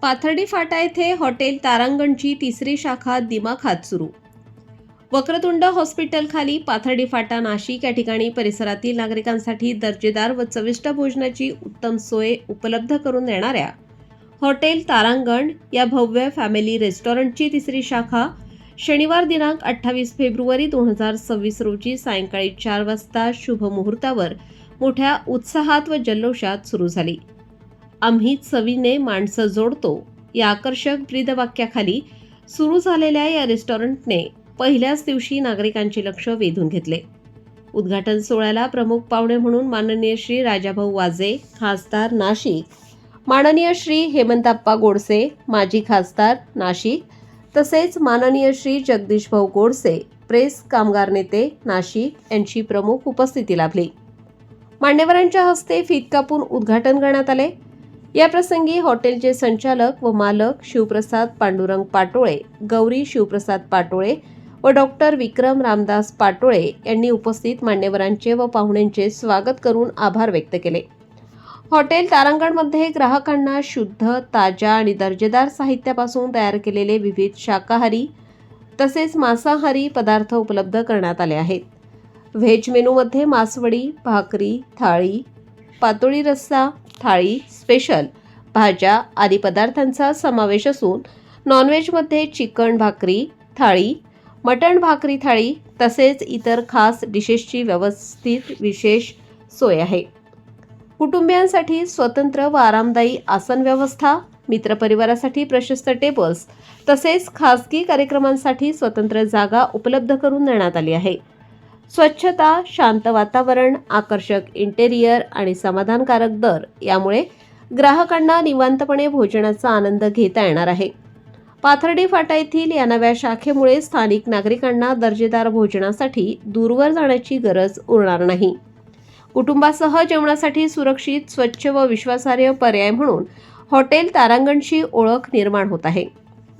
पाथर्डी फाटा येथे हॉटेल तारांगणची तिसरी शाखा दिमाखात सुरू. वक्रतुंड हॉस्पिटल खाली पाथर्डी फाटा नाशिक या ठिकाणी परिसरातील नागरिकांसाठी दर्जेदार व चविष्ट भोजनाची उत्तम सोय उपलब्ध करून देणाऱ्या हॉटेल तारांगण या भव्य फॅमिली रेस्टॉरंटची तिसरी शाखा शनिवार दिनांक 28 फेब्रुवारी 2026 रोजी सायंकाळी 4 वाजता शुभ मुहूर्तावर मोठ्या उत्साहात व जल्लोषात सुरू झाली. आम्ही चवीने माणसं जोडतो या आकर्षक ब्रीदवाक्याखाली सुरू झालेल्या या रेस्टॉरंटने पहिल्याच दिवशी नागरिकांचे लक्ष वेधून घेतले. उद्घाटन सोहळ्याला प्रमुख पाहुणे म्हणून माननीय श्री राजाभाऊ वाजे, खासदार नाशिक, माननीय श्री हेमंतप्पा गोडसे, माजी खासदार नाशिक, तसेच माननीय श्री जगदीशभाऊ गोडसे, प्रेस कामगार नेते नाशिक यांची प्रमुख उपस्थिती लाभली. मान्यवरांच्या हस्ते फीत कापून उद्घाटन करण्यात आले. या प्रसंगी हॉटेलचे संचालक व मालक शिवप्रसाद पांडुरंग पाटोळे, गौरी शिवप्रसाद पाटोळे व डॉक्टर विक्रम रामदास पाटोळे यांनी उपस्थित मान्यवरांचे व पाहुण्यांचे स्वागत करून आभार व्यक्त केले. हॉटेल तारांगणमध्ये ग्राहकांना शुद्ध, ताज्या आणि दर्जेदार साहित्यापासून तयार केलेले विविध शाकाहारी तसेच मांसाहारी पदार्थ उपलब्ध करण्यात आले आहेत. व्हेज मेनूमध्ये मासवडी, भाकरी, थाळी, पातोळी रस्सा, थाळी, स्पेशल, भाज्या आदी पदार्थांचा समावेश असून नॉनव्हेजमध्ये चिकन भाकरी थाळी, मटण भाकरी थाळी तसेच इतर खास डिशेसची व्यवस्थित विशेष सोय आहे. कुटुंबियांसाठी स्वतंत्र व आरामदायी आसन व्यवस्था, मित्रपरिवारासाठी प्रशस्त टेबल्स तसेच खासगी कार्यक्रमांसाठी स्वतंत्र जागा उपलब्ध करून देण्यात आली आहे. स्वच्छता, शांत वातावरण, आकर्षक इंटेरियर आणि समाधानकारक दर यामुळे ग्राहकांना निवांतपणे भोजनाचा आनंद घेता येणार आहे. पाथर्डी फाटा येथील या नव्या शाखेमुळे स्थानिक नागरिकांना दर्जेदार भोजनासाठी दूरवर जाण्याची गरज उरणार नाही. कुटुंबासह जेवणासाठी सुरक्षित, स्वच्छ व विश्वासार्ह पर्याय म्हणून हॉटेल तारांगणची ओळख निर्माण होत आहे.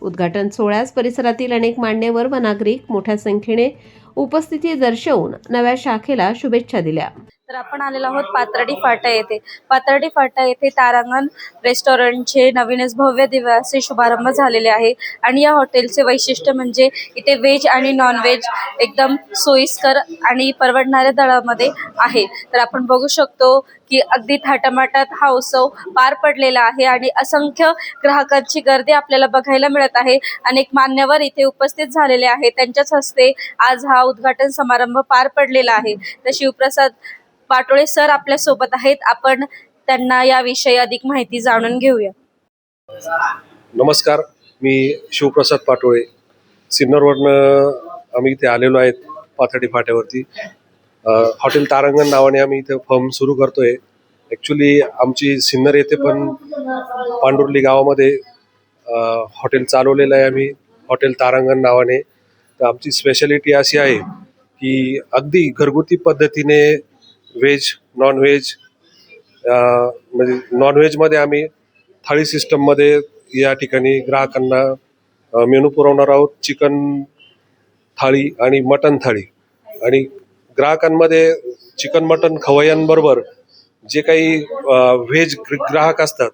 उद्घाटन सोहळ्यास परिसरातील अनेक मान्यवर व नागरिक मोठ्या संख्येने उपस्थिती दर्शवून नव्या शाखेला शुभेच्छा दिल्या. तर आपण आलेलो आहोत पाथर्डी फाटा येथे. पाथर्डी फाटा येथे तारांगण रेस्टॉरंटचे नवीनच भव्य दिव्य असे शुभारंभ झालेले आहे आणि या हॉटेलचे वैशिष्ट्य म्हणजे इथे व्हेज आणि नॉन व्हेज एकदम सोयीस्कर आणि परवडणाऱ्या दरामध्ये आहे. तर आपण बघू शकतो की अगदी थाटामाटात हा उत्सव पार पडलेला आहे आणि असंख्य ग्राहकांची गर्दी आपल्याला बघायला मिळत आहे. अनेक मान्यवर इथे उपस्थित झालेले आहेत. त्यांच्याच हस्ते आज हा उद्घाटन समारंभ पार पडलेला आहे. तर शिवप्रसाद पाटोळे सर आपल्या सोबत आहेत. आपण त्यांना याविषयी अधिक माहिती जाणून घेऊया. नमस्कार, मी शिवप्रसाद पाटोळे. सिन्नरवरनं आम्ही इथे आलेलो आहेत पाथर्डी फाट्यावरती. हॉटेल तारांगण नावाने आम्ही इथे फर्म सुरू करतोय. ॲक्च्युली आमची सिन्नर येथे पण पांडुर्ली गावामध्ये हॉटेल चालवलेलं आहे आम्ही हॉटेल तारांगण नावाने. तर आमची स्पेशालिटी अशी आहे की अगदी घरगुती पद्धतीने व्हेज, नॉन व्हेज, म्हणजे नॉन व्हेजमध्ये आम्ही थाळी सिस्टममध्ये या ठिकाणी ग्राहकांना मेनू पुरवणार आहोत. चिकन थाळी आणि मटन थाळी. आणि ग्राहकांमध्ये चिकन मटन खवय्यांबरोबर जे काही व्हेज ग्राहक असतात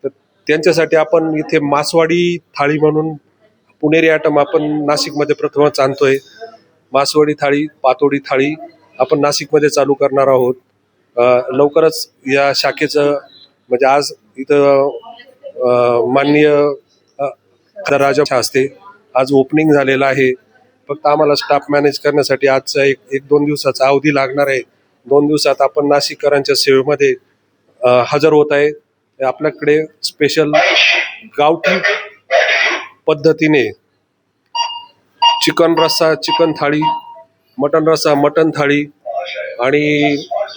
तर त्यांच्यासाठी आपण इथे मासवाडी थाळी म्हणून पुणेरी आयटम आपण नाशिकमध्ये प्रथमच आणतोय. मासवडी थाळी, पातोडी थाळी आपण नाशिकमध्ये चालू करणार आहोत. लवकरच या शाखेचं म्हणजे आज इथं माननीय राजाच्या हस्ते आज ओपनिंग झालेलं आहे. फक्त आम्हाला स्टाफ मॅनेज करण्यासाठी आजचा एक 2 दिवसाचा अवधी लागणार आहे. 2 दिवसात आपण नाशिककरांच्या सेवेमध्ये हजर होत आहे. आपल्याकडे स्पेशल गावठी पद्धतीने चिकन रस्सा, चिकन थाळी, मटन रस्सा, मटन थाळी आणि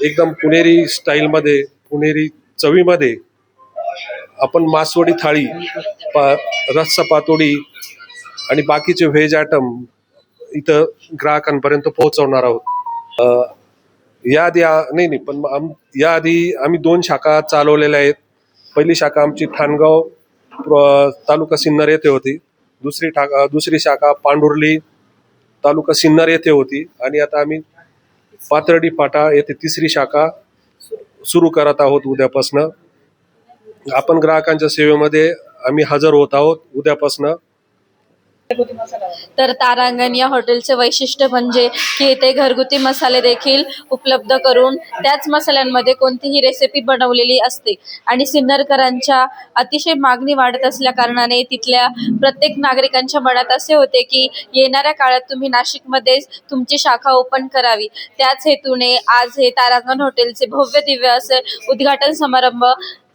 एकदम पुणेरी स्टाईलमध्ये, पुणेरी चवीमध्ये आपण मासवडी थाळी, रस्सा, पातोडी आणि बाकीचे व्हेज आयटम इथं ग्राहकांपर्यंत पोहोचवणार आहोत. याआधी आम्ही 2 शाखा चालवलेल्या आहेत. पहिली शाखा आमची ठाणगाव तालुका सिन्नर येथे होती. दुसरी शाखा पांडुर्ली तालुका सिन्नर येथे होती आणि आता आम्ही पाथर्डी फाटा येथे तिसरी शाखा सुरू करत आहोत उद्यापासनं. आपण ग्राहकांच्या सेवेमध्ये आम्ही हजर होत आहोत उद्यापासून. तर तारांगण या हॉटेलचे वैशिष्ट्य म्हणजे की इथे घरगुती मसाले देखील उपलब्ध करून त्याच मसाल्यांमध्ये कोणतीही रेसिपी बनवलेली असते आणि सिन्नरकरांच्या अतिशय मागणी वाढत असल्या कारणाने तिथल्या प्रत्येक नागरिकांच्या मनात असे होते की येणाऱ्या काळात तुम्ही नाशिकमध्ये तुमची शाखा ओपन करावी. त्याच हेतूने आज हे तारांगण हॉटेलचे भव्य दिव्य असे उद्घाटन समारंभ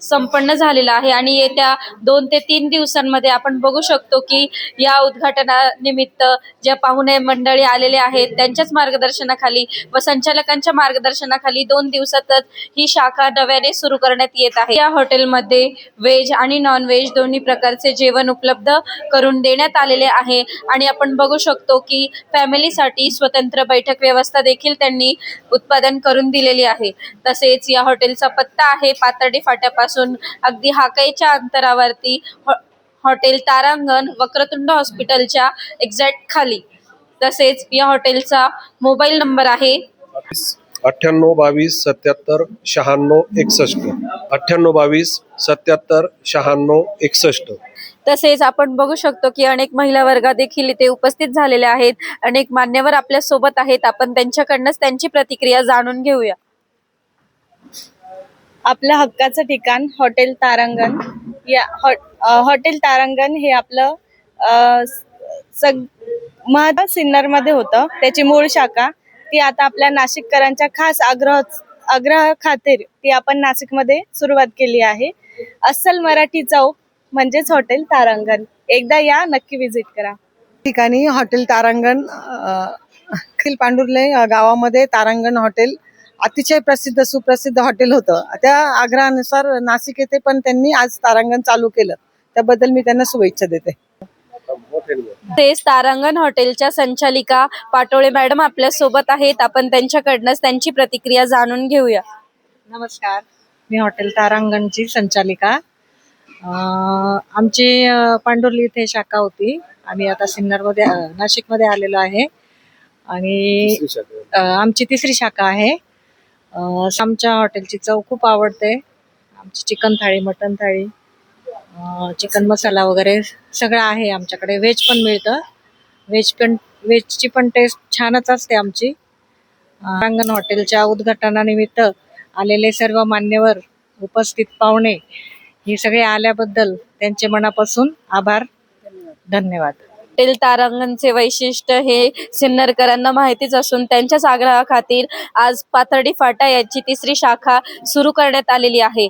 संपन्न झालेला आहे आणि येत्या 2 ते 3 दिवसांमध्ये आपण बघू शकतो की या उद्घाटनानिमित्त ज्या पाहुणे मंडळी आलेले आहेत त्यांच्याच मार्गदर्शनाखाली व संचालकांच्या मार्गदर्शनाखाली 2 दिवसातच ही शाखा नव्याने सुरू करण्यात येत आहे. या हॉटेलमध्ये व्हेज आणि नॉन व्हेज दोन्ही प्रकारचे जेवण उपलब्ध करून देण्यात आलेले आहे आणि आपण बघू शकतो की फॅमिलीसाठी स्वतंत्र बैठक व्यवस्था देखील त्यांनी उत्पादन करून दिलेली आहे. तसेच या हॉटेलचा पत्ता आहे पाथर्डी फाट्यापासून अगदी हाकेच्या अंतरावरती हॉटेल तारांगण वक्रतुंड हॉस्पिटलच्या एक्झॅक्ट खाली. तसेच या हॉटेलचा मोबाईल नंबर आहे 9822779661 9822779661. तसेच आपण बघू शकतो की अनेक महिला वर्ग देखील इथे उपस्थित झालेले आहेत. अनेक मान्यवर आपल्या सोबत आहेत. आपण त्यांच्याकडनंच त्यांची प्रतिक्रिया जाणून घेऊया. आपलं हक्काचं ठिकाण हॉटेल तारांगण हॉटेल तारांगण हे आपलं महत्व सिन्नरमध्ये होतं. त्याची मूळ शाखा ती आता आपल्या नाशिककरांच्या खास आग्रह खातीर ती आपण नाशिकमध्ये सुरुवात केली आहे. अस्सल मराठी चव म्हणजेच हॉटेल तारांगण. एकदा या, नक्की विजिट करा. ठिकाणी हॉटेल तारांगण पांडुर्ले गावामध्ये तारांगण हॉटेल अतिशय सुप्रसिद्ध हॉटेल होतं. त्या आग्रहानुसार नाशिक येथे पण त्यांनी आज तारांगण चालू केलं. त्याबद्दल मी त्यांना शुभेच्छा देते. तेच तारांगण हॉटेलच्या संचालिका पाटोळे मॅडम आपल्या सोबत आहेत. आपण त्यांच्याकडनंच त्यांची प्रतिक्रिया जाणून घेऊया. नमस्कार, मी हॉटेल तारांगणची संचालिका. आमची पांडुर्ली इथे शाखा होती. आम्ही आता सिन्नरमध्ये नाशिकमध्ये आलेलो आहे आणि आमची 3री शाखा आहे. आमच्या हॉटेलची चव खूप आवडते. आमची चिकन थाळी, मटन थाळी, चिकन मसाला वगैरे सगळं आहे आमच्याकडे. व्हेज पण मिळतं. व्हेजची पण टेस्ट छानच असते आमची. तारांगण हॉटेलच्या उद्घाटनानिमित्त आलेले सर्व मान्यवर, उपस्थित पाहुणे हे सगळे आल्याबद्दल त्यांचे मनापासून आभार, धन्यवाद. हॉटेल तारांगणचे वैशिष्ट्य हे सिन्नरकरांना माहितीच असून त्यांच्याच आग्रहाखातीर आज पाथर्डी फाटा याची 3री शाखा सुरू करण्यात आलेली आहे.